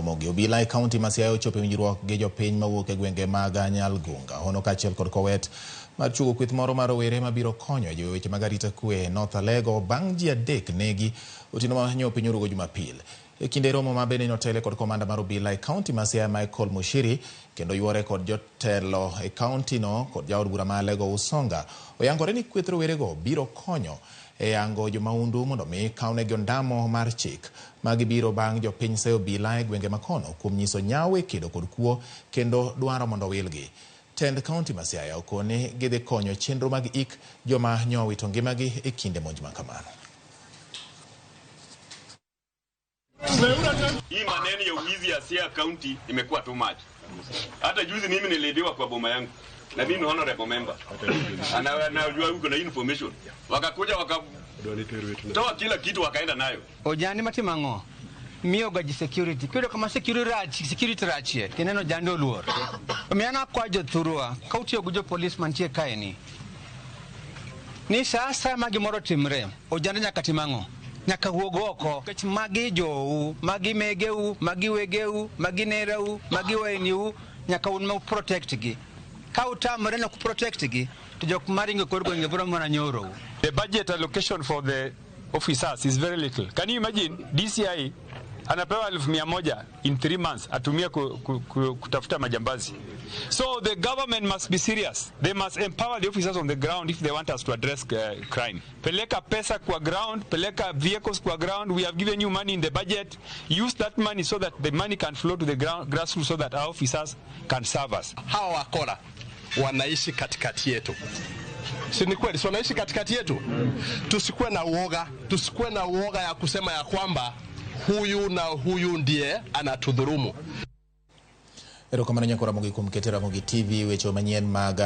Ramogi. Obila e kaunti ma Siaya ochopo winjruok gi jopiny mawuok e gwenge mag Nyalgunga, Hono kaachiel kod kweth mar chuogo kweth moro mar rowere mabiro konyo jiwo weche mag arita kwe North Alego bang' ji adek negi otieno ma nyo piny orugo Jumapil. E kinde romo ma bende notele kod komanda mar Obila e kaunti ma Siaya Michael Mushiri kendo yuore kod jotelo e kaunti no kod jaod bura ma Alego Usonga oyangore ni kweth rowerego biro konyo e yango jomaundu mondo mi kawnegi ondamo mar chik magibiro bang' jopiny seyo Obila e gwenge makono kuom nyiso nyawe kedo kod kuo kendo dwaro mondo wilgi. Tend kaunti ma Siaya okone gidhi konyo chenro mag ik joma nyo wito ngimagi e kinde monj ma kamano. Hii maneno ya uwizi ya Siaya County imekuwa too much. Hata juzi mimi nilidiwa kwa boma yangu. Na mimi honorable member. Anajua huko na information. Wakakuja toa kila kitu wakaenda nayo. Ojani matimango. Mio gaji security. Kiro kama security rachie. Kineno jando luor. Miana kwa jothurua. Kauti yogujo policeman tie kaeni. Ni sasa magi moro timre. Ojani nyakatimango. Nyaka wuogoko. Kech magi jou, magi megeu, magi wegeu, magi nereu, magi wainiu. Nyaka unma protect gi. The budget allocation for the officers is very little. Can you imagine DCI anapewa 1,100 in 3 months atumia kutafuta majambazi? So the government must be serious. They must empower the officers on the ground if they want us to address crime. Peleka pesa kwa ground, peleka vehicles kwa ground. We have given you money in the budget. Use that money so that the money can flow to the grassroots so that our officers can serve us. Hawa wakora wanaishi katikati yetu. Si ni kweli wanaishi katikati yetu? Tusikuwe na uoga ya kusema ya kwamba huyu na huyu ndiye anatudhurumu. Erokamano nyako Ramogi kuom keto Ramogi TV weche manyien mag